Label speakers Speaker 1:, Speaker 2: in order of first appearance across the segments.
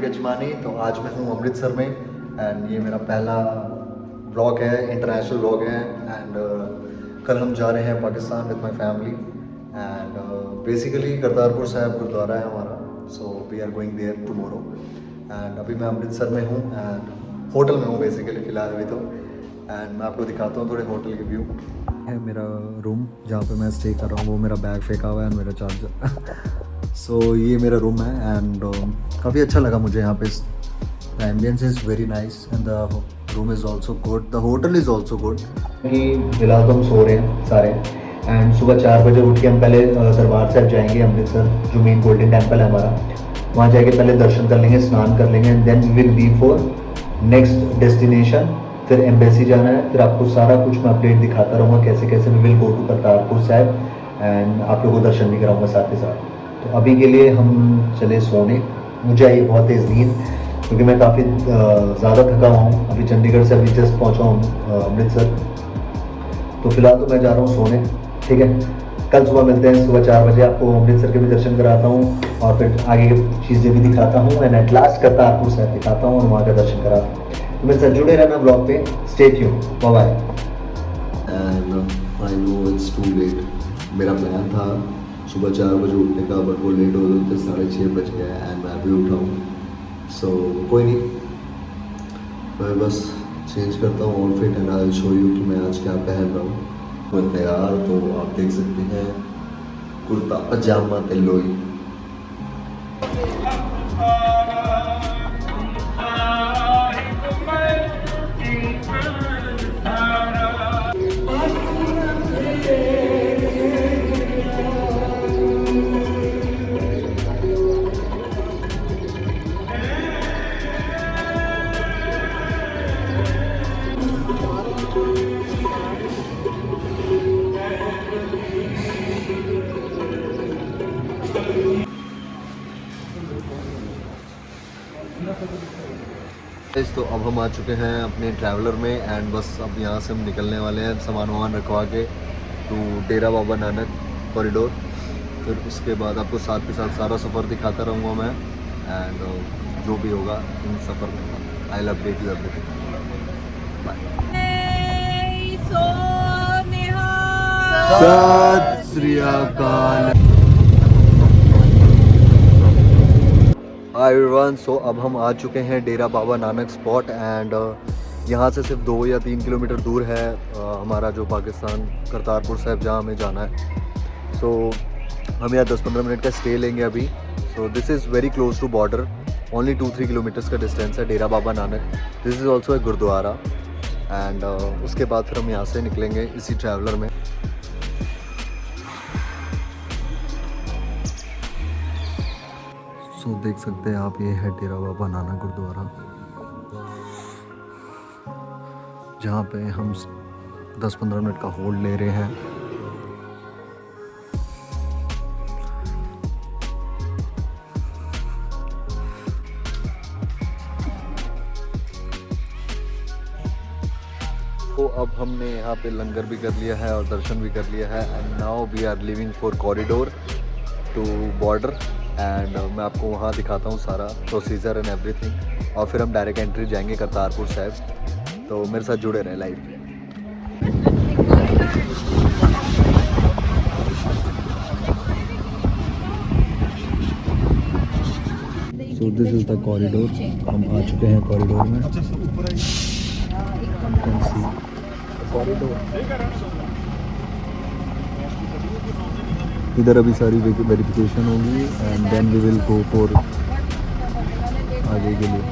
Speaker 1: गजमानी। तो आज मैं हूँ अमृतसर में एंड ये मेरा पहला व्लॉग है, इंटरनेशनल व्लॉग है। एंड कल हम जा रहे हैं Pakistan with my family and basically Kartarpur Sahib gurdwara है हमारा। So we are going there tomorrow and अभी मैं अमृतसर में हूँ एंड होटल में हूँ बेसिकली फ़िलहाल अभी तो। एंड मैं आपको दिखाता हूँ थोड़े होटल के व्यू। है मेरा रूम जहाँ पे मैं स्टे कर रहा हूँ, वो मेरा बैग फेंका हुआ है मेरा चार्जर। सो ये मेरा रूम है एंड काफ़ी अच्छा लगा मुझे यहाँ पे। The ambience is very nice and the room is also good, the hotel is also good. फिलहाल तो हम सो रहे हैं सारे एंड सुबह 4 बजे उठ के हम पहले दरबार साहब जाएंगे अमृतसर, जो मेन गोल्डन टेम्पल है हमारा। वहाँ जाके पहले दर्शन कर लेंगे, स्नान कर लेंगे and then we will leave for next destination. फिर एम्बेसी जाना है। फिर आपको सारा कुछ मैं अपडेट दिखाता रहूँगा कैसे कैसे we will go to Kartarpur Sahib and आप लोगों को दर्शन भी कराऊँगा साथ के साथ। तो अभी के लिए हम चले सोने। मुझे आई बहुत तेज़ नींद क्योंकि मैं काफ़ी ज़्यादा थका हुआ हूँ। अभी चंडीगढ़ से अभी जस्ट पहुँचा हूँ अमृतसर। तो फिलहाल तो मैं जा रहा हूँ सोने, ठीक है। कल सुबह मिलते हैं, सुबह 4 बजे आपको अमृतसर के भी दर्शन कराता हूँ और फिर आगे की चीज़ें भी दिखाता हूँ and at last Kartarpur Sahib दिखाता हूँ और वहाँ का दर्शन कराता हूँ। तो मेरे साथ जुड़े रहना ब्लॉग पे, stay tuned, bye bye. And I know it's too late. मेरा प्लान था सुबह 4 बजे उठने का, बट वो लेट हो गए तो 6:30 बज गया एंड मैं भी उठा हूँ। सो कोई नहीं, मैं बस चेंज करता हूँ outfit and I will show you कि मैं आज क्या पहन रहा हूँ। मैं तैयार, तो आप देख सकते हैं कुर्ता पजामा तेलोई। तो अब हम आ चुके हैं अपने ट्रैवलर में एंड बस अब यहाँ से हम निकलने वाले हैं सामान वामान रखवा के टू डेरा बाबा नानक कॉरिडोर। फिर उसके बाद आपको साथ के साथ सारा सफ़र दिखाता रहूँगा मैं एंड जो भी होगा इन सफ़र में I love update you everything. सत श्री अकाल। हाय एवरीवन, सो अब हम आ चुके हैं डेरा बाबा नानक स्पॉट एंड यहाँ से सिर्फ 2 या 3 किलोमीटर दूर है हमारा जो पाकिस्तान करतारपुर साहिब जहाँ हमें जाना है। सो हम यहाँ 10-15 मिनट का स्टे लेंगे अभी। So this is very close to border, only 2-3 kilometres का डिस्टेंस है Dera Baba Nanak. This is also a gurdwara and उसके बाद फिर हम यहाँ से निकलेंगे इसी ट्रैवलर में। सो देख सकते हैं आप, ये है डेरा बाबा नानक गुरुद्वारा जहाँ पे हम 10-15 मिनट का होल्ड ले रहे हैं। तो अब हमने यहाँ पे लंगर भी कर लिया है और दर्शन भी कर लिया है and now we are living for corridor to border and मैं आपको वहाँ दिखाता हूँ सारा प्रोसीजर एंड एवरीथिंग और फिर हम डायरेक्ट एंट्री जाएंगे करतारपुर साहिब। तो मेरे साथ जुड़े रहे live. So this is the corridor. हम आ चुके हैं कॉरिडोर में। इधर अभी सारी वेरिफिकेशन होगी and then we will go for आगे के लिए।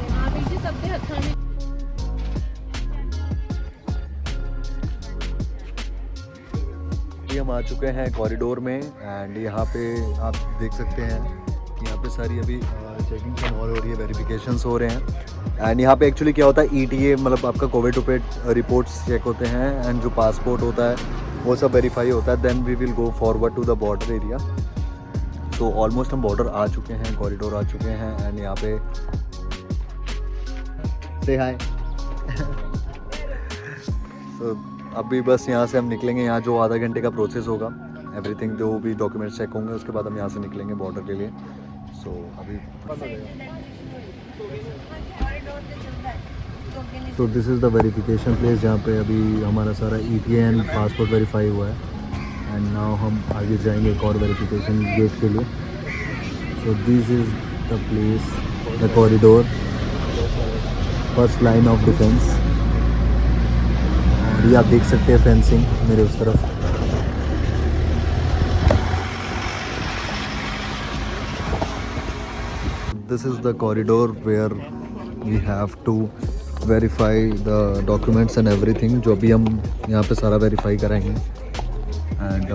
Speaker 1: हम आ चुके हैं कॉरिडोर में एंड यहाँ पे आप देख सकते हैं कि यहाँ पे सारी अभी चेकिंग और हो रही है, वेरिफिकेशंस हो रहे हैं एंड यहाँ पे एक्चुअली क्या होता है ETA मतलब आपका कोविड रिपोर्ट्स चेक होते हैं एंड जो पासपोर्ट होता है वो सब वेरीफाई होता है। Then we will go forward to the border area. तो ऑलमोस्ट हम बॉर्डर आ चुके हैं, कॉरिडोर आ चुके हैं एंड यहाँ पे से हाय। तो अभी बस यहाँ से हम निकलेंगे। यहाँ जो आधा घंटे का प्रोसेस होगा, एवरीथिंग जो भी डॉक्यूमेंट्स चेक होंगे उसके बाद हम यहाँ से निकलेंगे बॉर्डर के लिए। सो अभी so this is the verification place जहाँ पे अभी हमारा सारा ETA एंड पासपोर्ट वेरीफाई हुआ है एंड नाउ हम आगे जाएंगे एक और वेरिफिकेशन गेट के लिए. सो this is the place, the corridor, first line of defence. और ये आप देख सकते हैं फेंसिंग मेरे उस तरफ. This is the corridor where we have to verify the documents and everything, जो भी हम यहाँ पे सारा वेरीफाई कराएंगे. एंड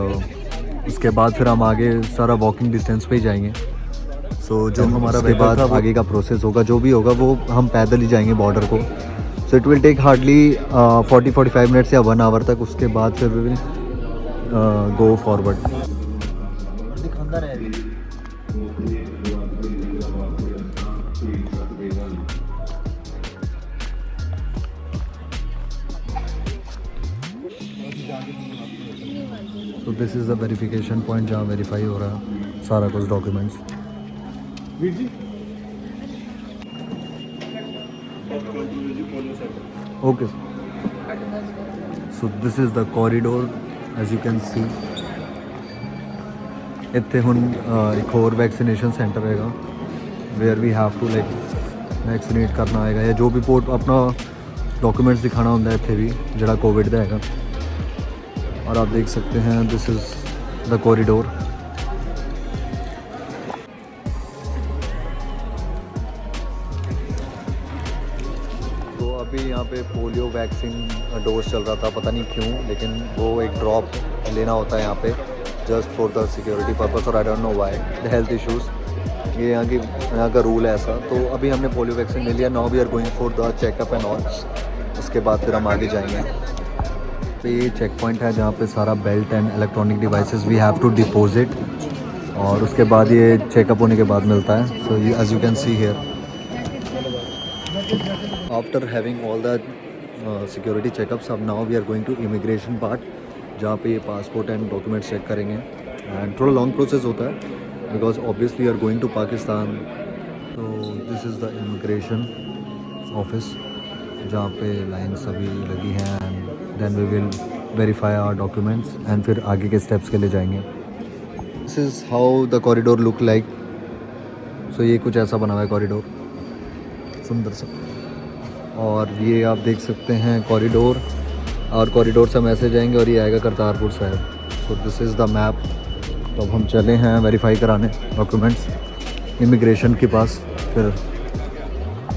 Speaker 1: उसके बाद फिर हम आगे सारा वॉकिंग डिस्टेंस पे ही जाएंगे. सो जो हमारा उसके बाद आगे का प्रोसेस होगा, जो भी होगा वो हम पैदल ही जाएंगे बॉर्डर को. So it will take hardly 40-45 minutes या 1 आवर तक. उसके बाद फिर we will go forward. So this is the verification point जहाँ वेरीफाई हो रहा है सारा कुछ documents. Okay. So this is the corridor as you can see. ਇੱਥੇ ਹੁਣ ਇੱਕ ਹੋਰ ਵੈਕਸੀਨੇਸ਼ਨ ਸੈਂਟਰ ਹੈਗਾ where we have to like vaccinate ਕਰਨਾ ਹੋਏਗਾ ਜਾਂ ਜੋ ਵੀ ਪੋਰਟ ਆਪਣਾ डॉक्यूमेंट्स दिखाना ਹੁੰਦਾ ਇੱਥੇ ਵੀ ਜਿਹੜਾ कोविड ਦਾ ਹੈਗਾ. और आप देख सकते हैं दिस इज़ द कॉरिडोर. तो अभी यहाँ पे पोलियो वैक्सीन डोज चल रहा था, पता नहीं क्यों, लेकिन वो एक ड्रॉप लेना होता है यहाँ पे just for the security purpose. और I don't know why the health issues, ये यहाँ का रूल है ऐसा. तो अभी हमने पोलियो वैक्सीन ले लिया. Now we are going for the checkup and all. उसके बाद फिर हम आगे जाएंगे. तो ये चेक पॉइंट है जहाँ पे सारा belt and electronic devices we have to deposit और उसके बाद ये चेकअप होने के बाद मिलता है. सो ये as you can see here after having all the security checkups अब now we are going to immigration part जहाँ पे ये पासपोर्ट एंड डॉक्यूमेंट्स चेक करेंगे. एंड थोड़ा लॉन्ग प्रोसेस होता है because obviously are going to Pakistan. तो this is the immigration office जहाँ पे लाइन सभी लगी हैं and then we will verify our documents and फिर आगे के स्टेप्स के लिए जाएंगे. This is how the corridor look like. So ये कुछ ऐसा बना हुआ है कॉरिडोर, सुंदर सा. और ये आप देख सकते हैं कॉरिडोर, और कॉरिडोर से हम ऐसे जाएंगे और ये आएगा करतारपुर साहिब. सो दिस इज़ द मैप. तो अब हम चले हैं वेरीफाई कराने डॉक्यूमेंट्स इमिग्रेशन के पास. फिर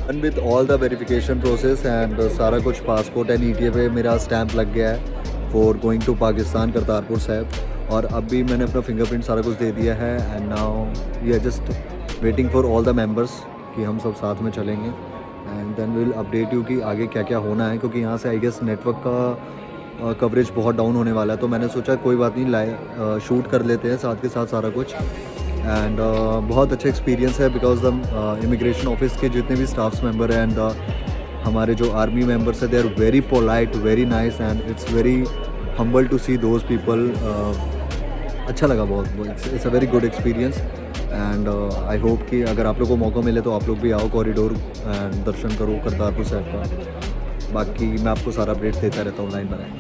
Speaker 1: and with all the verification process and सारा कुछ पासपोर्ट एंड ETA पे मेरा स्टैंप लग गया है for going to Pakistan Kartarpur Sahib. और अब भी मैंने अपना फिंगरप्रिंट सारा कुछ दे दिया है. And now we are just waiting for all the members कि हम सब साथ में चलेंगे. And then will update you कि आगे क्या क्या होना है, क्योंकि यहाँ से आई गेस नेटवर्क का कवरेज बहुत डाउन होने वाला है. तो मैंने सोचा कोई बात नहीं, शूट कर लेते हैं साथ के साथ सारा कुछ. एंड बहुत अच्छा एक्सपीरियंस है बिकॉज द इमिग्रेशन ऑफिस के जितने भी स्टाफ्स मेंबर हैं एंड हमारे जो आर्मी मेंबर्स हैं they are very polite, very nice and it's very humble to see those people. अच्छा लगा बहुत. It's a very good experience. And I hope कि अगर आप लोग को मौका मिले तो आप लोग भी आओ कॉरिडोर एंड दर्शन करो करतारपुर साहिब का. बाकी मैं आपको सारा अपडेट्स देता रहता हूँ लाइन बनाए.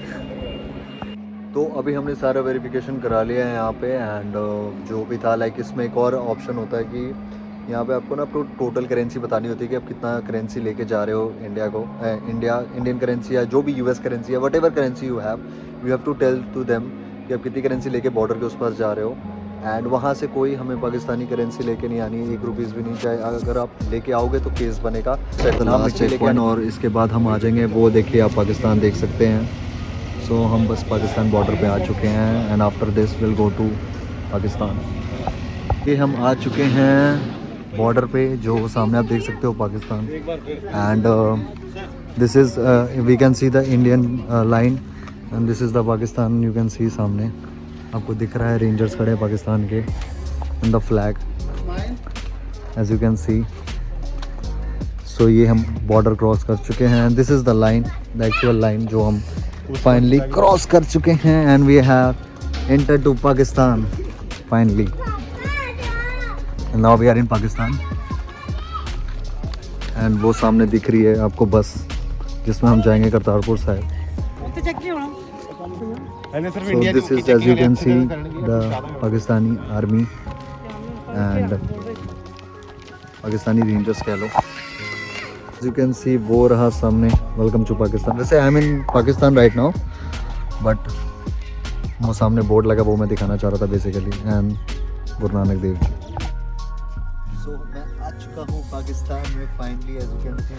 Speaker 1: तो अभी हमने सारा वेरिफिकेशन करा लिया है यहाँ पे. एंड जो भी था लाइक इसमें एक और ऑप्शन होता है कि यहाँ पे आपको ना आपको टोटल करेंसी बतानी होती है कि आप कितना करेंसी लेके जा रहे हो इंडिया को. इंडियन करेंसी या जो भी US करेंसी है, whatever currency you have to tell to them कि आप कितनी करेंसी लेके बॉर्डर के उस पास जा रहे हो. एंड वहाँ से कोई हमें पाकिस्तानी करेंसी लेके नहीं आनी, 1 रुपीज़ भी नहीं. चाहे अगर आप लेके आओगे तो केस बनेगा. चेक पॉइंट और इसके बाद हम आ जाएंगे. वो देखिए आप पाकिस्तान देख सकते हैं. सो हम बस पाकिस्तान बॉर्डर पे आ चुके हैं and after this will go to Pakistan. ये हम आ चुके हैं बॉर्डर पे, जो सामने आप देख सकते हो Pakistan. And this is we can see the Indian line and this is the Pakistan. You can see सामने आपको दिख रहा है रेंजर्स खड़े हैं पाकिस्तान के and the flag as you can see. So ये हम बॉर्डर क्रॉस कर चुके हैं. This is the line, the actual line जो हम फाइनली क्रॉस कर चुके हैं. And we have entered to Pakistan finally. Now we are in Pakistan. And वो सामने दिख रही है आपको बस जिसमें हम जाएंगे Kartarpur Sahib. So this is, as you can see, the Pakistani army and Pakistani Rangers कह लो. As you can see, वो रहा सामने वेलकम टू पाकिस्तान. वैसे I am in Pakistan right now, but वो सामने बोर्ड लगा वो मैं दिखाना चाह रहा था बेसिकली. एंड गुरु नानक देव जी. सो मैं आ चुका हूँ पाकिस्तान में finally. As you can see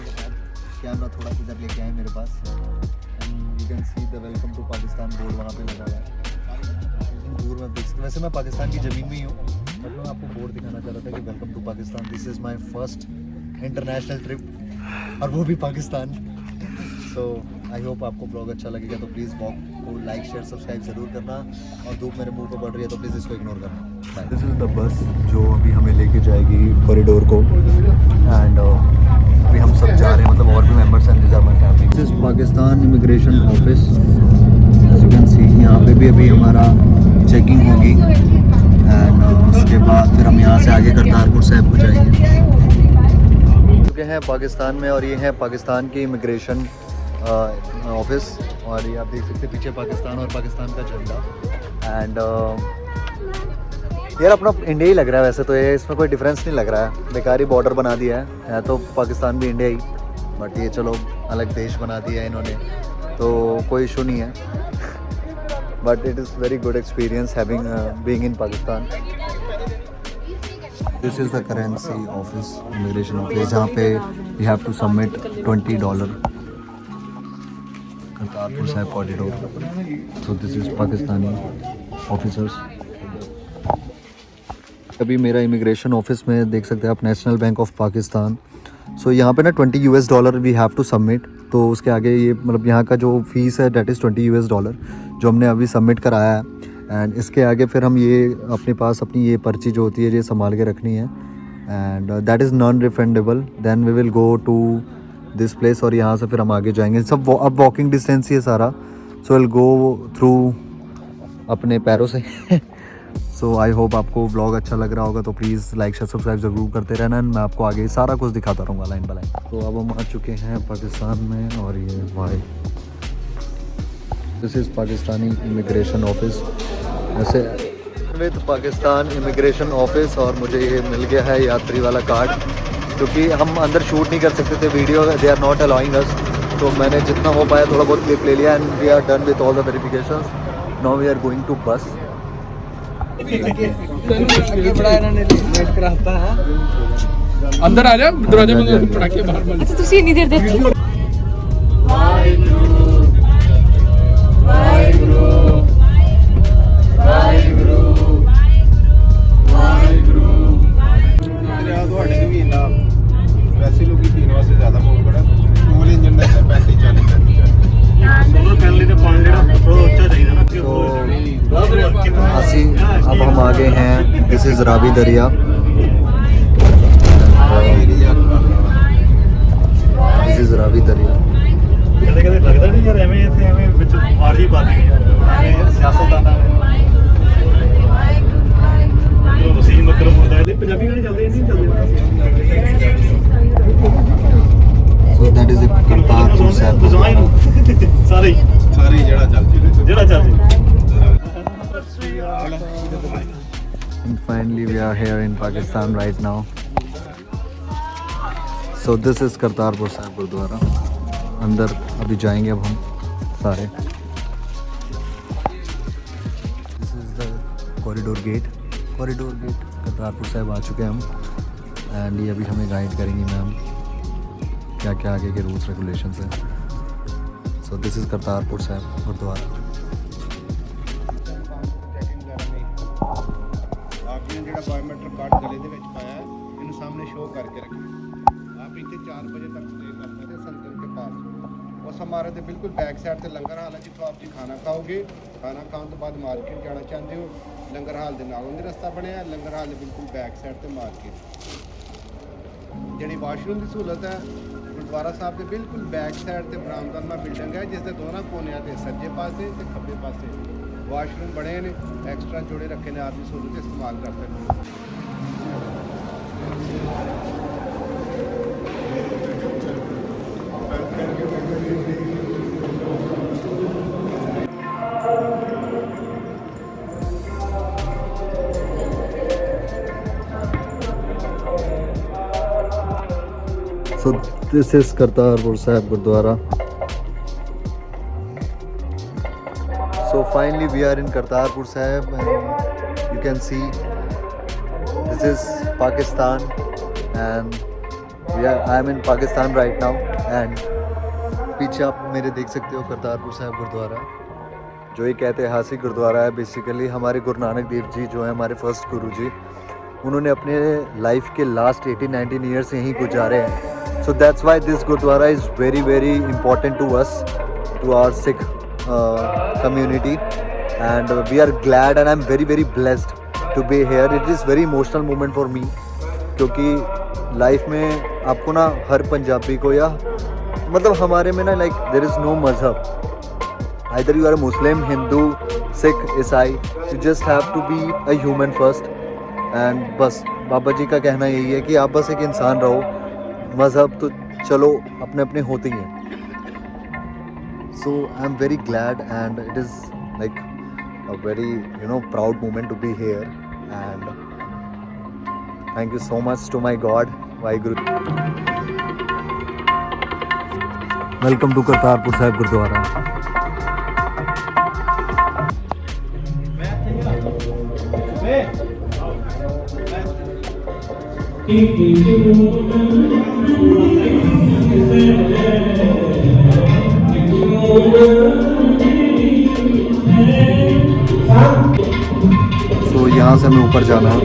Speaker 1: camera थोड़ा इधर लेके आए मेरे पास. And you can see the welcome to Pakistan board वहाँ पे लगा हुआ है दूर में. वैसे मैं पाकिस्तान की ज़मीन में ही हूँ, बट मैं आपको बोर्ड दिखाना चाह रहा था कि welcome to Pakistan. This is my first international trip और वो भी पाकिस्तान. सो आई होप आपको ब्लॉग अच्छा लगेगा. तो प्लीज़ ब्लॉग को लाइक शेयर सब्सक्राइब ज़रूर करना. और धूप मेरे मुंह पे पड़ रही है तो प्लीज़ इसको इग्नोर करना. दिस इज़ द बस जो अभी हमें लेके जाएगी कॉरिडोर को. एंड अभी हम सब जा रहे हैं, मतलब और भी मेंबर्स हैं. This are my family. This is Pakistan immigration office. As you can see यहाँ पे भी अभी हमारा चेकिंग होगी. एंड उसके बाद फिर हम यहाँ से आगे करतारपुर साहिब को जाएंगे. चुके हैं पाकिस्तान में और ये है पाकिस्तान की इमिग्रेशन ऑफिस. और ये आप देख सकते हैं पीछे पाकिस्तान और पाकिस्तान का झंडा. एंड यार अपना इंडिया ही लग रहा है वैसे तो. ये इसमें कोई डिफरेंस नहीं लग रहा है. बेकारी बॉर्डर बना दिया है तो पाकिस्तान भी इंडिया ही, बट ये चलो अलग देश बना दिया है इन्होंने तो कोई इशू नहीं है. But it is very good experience having being in Pakistan. This is the currency office, immigration office, जहाँ पे you have to submit $20 Kartarpur Sahib corridor. So this is Pakistani officers. अभी मेरा इमिग्रेशन ऑफिस में देख सकते हैं आप national bank of Pakistan. So यहाँ पे ना $20 वी हैव टू सबमिट. तो उसके आगे ये मतलब यहाँ का जो फीस है डेट इज़ $20 जो हमने अभी सबमिट कराया है. एंड इसके आगे फिर हम ये अपने पास अपनी ये पर्ची जो होती है ये संभाल के रखनी है. And that is non refundable. Then we will go to this place और यहाँ से फिर हम आगे जाएंगे. सब अब वॉकिंग डिस्टेंस ही है सारा. सो विल गो थ्रू अपने पैरों से. सो आई होप आपको व्लॉग अच्छा लग रहा होगा. तो प्लीज़ लाइक शेयर सब्सक्राइब ज़रूर करते रहना. मैं आपको आगे सारा कुछ दिखाता रहूँगा लाइन बाय लाइन. तो अब हम आ चुके हैं पाकिस्तान में और ये why this is Pakistani immigration office. वैसे विद पाकिस्तान इमिग्रेशन ऑफिस. और मुझे ये मिल गया है यात्री वाला कार्ड, क्योंकि हम अंदर शूट नहीं कर सकते थे video. They are not allowing us. तो मैंने जितना हो पाया थोड़ा बहुत क्लिप ले लिया. And we are done with all the verifications. Now we are going to bus.
Speaker 2: अंदर आ जा, दरवाजे में पटाखे बाहर बंद.
Speaker 3: अच्छा ਤੁਸੀਂ ਇੰਨੀ ਦੇਰ ਦੇਖੀ?
Speaker 4: ਤੁਹਾਡੇ ਵੀ ਇੰਨਾ ਵੈਸੇ ਲੋਕੀ ਪੀਣ ਵਾਸਤੇ ਜ਼ਿਆਦਾ ਬਹੁਤ ਬੜਾ ਟੂਲ ਇੰਜਨ ਦਾ 35-40 ਸੋਲਰ ਪੈਨਲ ਦੇ ਪਾਣੀ ਜਿਹੜਾ ਥੋੜਾ ਉੱਚਾ ਚਾਹੀਦਾ ਨਾ.
Speaker 1: असी अब हम आ गए हैं. दिस इज़ रावी दरिया. दिस इज़ रावी दरिया.
Speaker 4: ਕਦੇ ਕਦੇ ਲੱਗਦਾ ਨਹੀਂ ਯਾਰ ਐਵੇਂ ਇੱਥੇ ਐਵੇਂ ਵਿੱਚ ਆਰਜੀ ਬਾਦੀ ਐਵੇਂ ਸਿਆਸਤਦਾਨਾਂ ਨੇ ਤੁਸੀਂ ਮਤਲਬ ਹੁੰਦਾ ਇਹਦੇ ਪੰਜਾਬੀ ਗਾਣੇ ਚੱਲਦੇ ਨਹੀਂ ਚੱਲਦੇ.
Speaker 1: So that is it. Kartarpur Sahib
Speaker 4: ਸਾਰੇ ਜਿਹੜਾ ਚੱਲ ਜੀ.
Speaker 1: And finally we are here in Pakistan right now. So this is Kartarpur Sahib gurdwara. अंदर अभी जाएंगे अब हम सारे. This is the corridor gate. Kartarpur Sahib आ चुके हैं हम. एंड ये अभी हमें गाइड करेंगी मैम क्या क्या आगे के रूल्स रेगुलेशंस हैं. So this is Kartarpur Sahib Gurdwara.
Speaker 4: ਜਿਹੜਾ ਬਾਇਓਮੈਟ੍ਰਿਕ ਕਾਰਡ ਗਲੇ ਦੇ ਵਿੱਚ ਪਾਇਆ ਇਹਨੂੰ ਸਾਹਮਣੇ ਸ਼ੋਅ ਕਰਕੇ ਰੱਖਿਓ. ਆਪ ਇੱਥੇ 4 ਵਜੇ तक स्टे कर सकते संगम के पास. उस हमारे तो बिल्कुल बैक साइड से लंगर हाल है जितों आप जी खाना खाओगे. खाना खाने तो बाद मार्केट जाना चाहते हो लंगर हाल के नालों भी रस्ता बनया. लंगर हाल बिल्कुल बैक साइड से मार्केट. जी वाशरूम की सहूलत है गुरुद्वारा साहब के बिल्कुल बैक साइड से बरामदनमा बिल्डिंग है जिसके दोनों कोने से सज्जे पासे तो खब्बे पासे वाशरूम बने ने. एक्स्ट्रा जोड़े रखे ने आप सहूलत इस्तेमाल कर सकते हो.
Speaker 1: So this is Kartarpur Sahib Gurdwara. So finally we are in Kartarpur Sahib and you can see this is Pakistan and I am in Pakistan right now and पीछे आप मेरे देख सकते हो करतारपुर साहिब गुरुद्वारा, जो एक ऐतिहासिक गुरुद्वारा है। बेसिकली हमारे गुरु नानक देव जी जो है हमारे फर्स्ट गुरु जी, उन्होंने अपने लाइफ के लास्ट 18-19 ईयर्स यहीं गुजारे हैं। So that's why this Gurdwara is very very important to us, to our Sikh community and we are glad and I am very very blessed to be here. It is very emotional moment for me, क्योंकि life में आपको ना हर पंजाबी को या मतलब हमारे में ना लाइक देयर इज़ नो मज़हब, either you are a Muslim, Hindu, Sikh, ईसाई, you just have to be a human first. And बस बाबा जी का कहना यही है कि आप बस एक इंसान रहो, मज़हब तो चलो अपने अपने होते ही हैं। So I am very glad and it is like a very proud moment to be here and thank you so much to my God Waheguru. Welcome to Kartarpur Sahib gurdwara. So यहाँ से हमें ऊपर जाना है।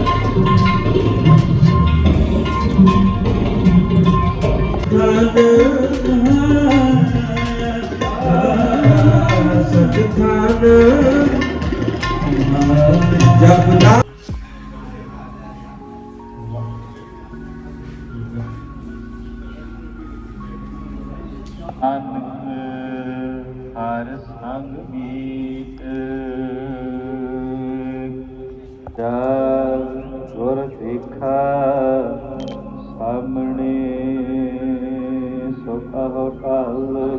Speaker 3: हर संग गीत जब गुर देखा सामने सुख टल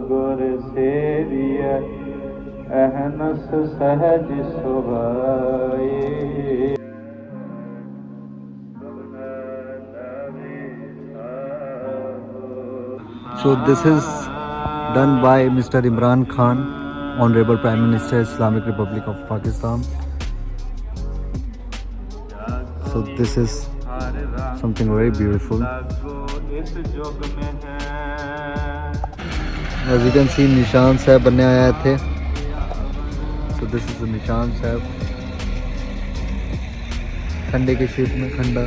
Speaker 3: गुर सेविय अहनस सहज सुभाए।
Speaker 1: So this is done by Mr. Imran Khan, Honorable Prime Minister, Islamic Republic of Pakistan. So this is something very beautiful. As you can see, निशान साहब बनने आए थे। So this is the निशान साहब, खंडे के शेप में खंडा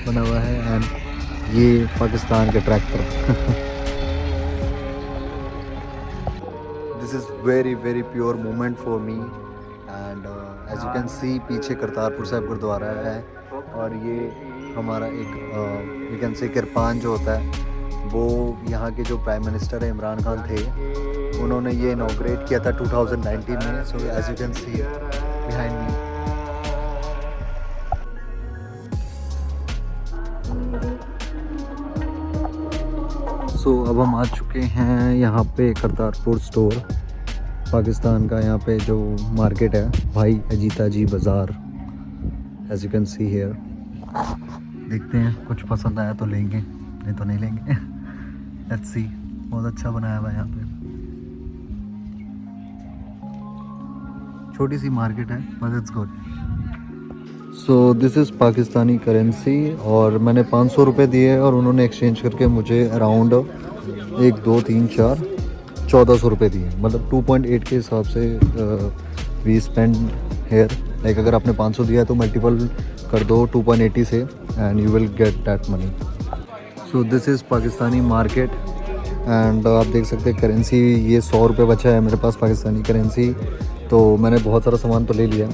Speaker 1: बना हुआ है एंड ये पाकिस्तान के tractor. This is very very pure moment for me and as you can see पीछे करतारपुर साहिब गुरुद्वारा है और ये हमारा एक you can say किरपान जो होता है, वो यहाँ के जो प्राइम मिनिस्टर है इमरान खान थे, उन्होंने ये इनॉग्रेट किया था 2019 में। So as you can see behind me. So अब हम आ चुके हैं यहाँ पे करतारपुर स्टोर पाकिस्तान का, यहाँ पे जो मार्केट है भाई अजीता जी बाज़ार, as you can see here. देखते हैं कुछ पसंद आया तो लेंगे, नहीं तो नहीं लेंगे। Let's see. बहुत अच्छा बनाया हुआ है यहाँ पे, छोटी सी मार्केट है but it's good. So this is Pakistani currency और मैंने 500 रुपये दिए और उन्होंने एक्सचेंज करके मुझे अराउंड 1 2 3 4 1400 रुपये दिए। मतलब 2.8 के हिसाब से वी स्पेंड हेयर। लाइक अगर आपने 500 दिया है तो मल्टीपल कर दो 2.80 से and you will get that money. So this is Pakistani market and आप देख सकते हैं करेंसी, ये 100 रुपये बचा है मेरे पास पाकिस्तानी करेंसी, तो मैंने बहुत सारा सामान तो ले लिया।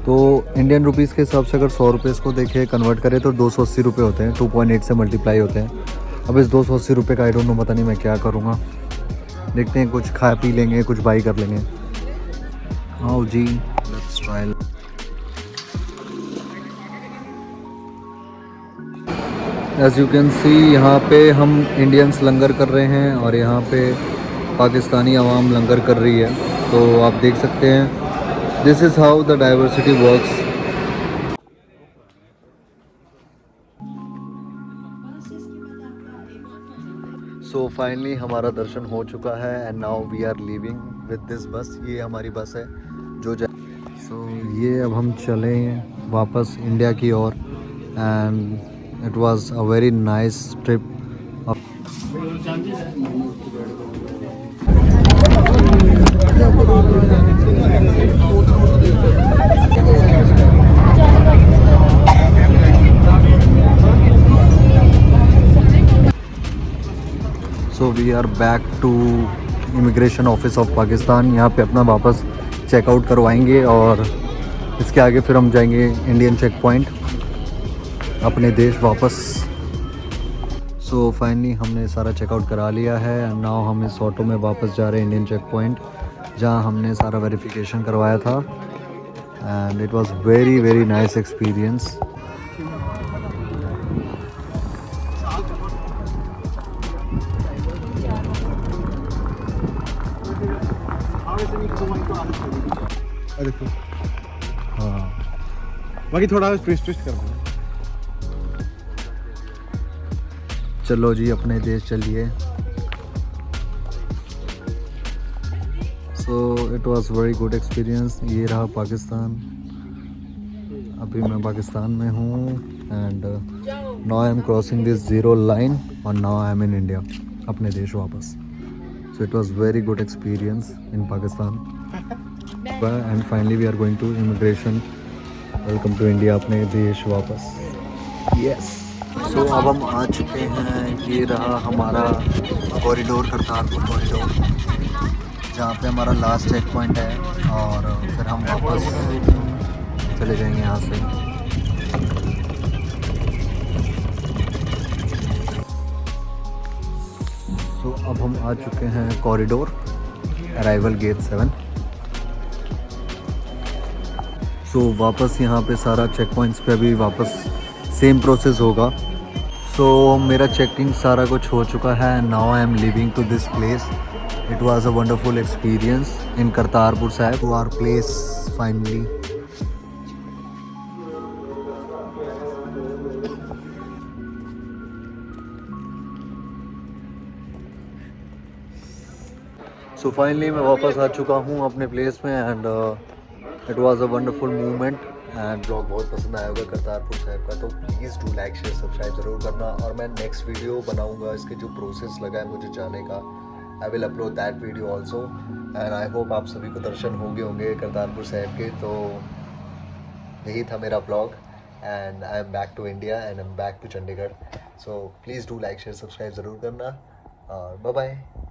Speaker 1: तो इंडियन रुपीज़ के हिसाब से अगर 100 रुपये को देखे कन्वर्ट करें तो 280 रुपये होते हैं, 2.8 से मल्टीप्लाई होते हैं। अब इस 280 रुपये का आई डोंट नो, पता नहीं मैं क्या करूँगा। देखते हैं, कुछ खा पी लेंगे, कुछ बाई कर लेंगे। आओ जी, let's try. As you can see यहाँ पे हम इंडियंस लंगर कर रहे हैं और यहाँ पे पाकिस्तानी आवाम लंगर कर रही है, तो आप देख सकते हैं this is how the diversity works. So finally हमारा दर्शन हो चुका है and now we are leaving with this bus. ये हमारी बस है जो सो ये अब हम चले वापस इंडिया की ओर and it was a very nice trip. So we are back to immigration office of Pakistan. यहाँ पे अपना वापस चेकआउट करवाएंगे और इसके आगे फिर हम जाएंगे इंडियन चेक पॉइंट अपने देश वापस। सो फाइनली हमने सारा चेकआउट करा लिया है एंड नाउ हम इस ऑटो में वापस जा रहे हैं इंडियन चेक पॉइंट, जहाँ हमने सारा वेरिफिकेशन करवाया था and it was very very nice experience.
Speaker 4: देखो
Speaker 1: हाँ
Speaker 4: बाकी थोड़ा ट्विस्ट कर दो।
Speaker 1: चलो जी अपने देश चलिए। So it was very good experience. ये रहा पाकिस्तान, अभी मैं पाकिस्तान में हूँ and now I am crossing this zero line और now I am in India, अपने देश वापस। So it was very good experience in Pakistan and finally we are going to immigration. Welcome to India, अपने देश वापस। यस सो अब हम आ चुके हैं। ये रहा हमारा कॉरिडोर, करतारपुर कॉरिडोर, जहाँ पे हमारा लास्ट चेक पॉइंट है और फिर हम वापस चले जाएंगे यहाँ से। सो अब हम आ चुके हैं कॉरिडोर, अराइवल गेट 7। सो वापस यहाँ पे सारा चेक पॉइंट्स पे अभी वापस सेम प्रोसेस होगा। सो मेरा चेकिंग सारा कुछ हो चुका है। Now I am living to this place. It was a wonderful experience in Kartarpur Sahib to our place finally. So finally मैं वापस आ चुका हूँ अपने प्लेस में and it was a wonderful movement and blog बहुत पसंद आया होगा करतारपुर साहिब का, तो please do like share subscribe ज़रूर करना। और मैं नेक्स्ट वीडियो बनाऊंगा, इसके जो प्रोसेस लगा है मुझे जाने का, I will upload that video also and I hope आप सभी को दर्शन हो गए होंगे करतारपुर साहिब के। तो यही था मेरा blog and I am back to India and I am back to Chandigarh. So please do like share subscribe ज़रूर करना और बाय बाय।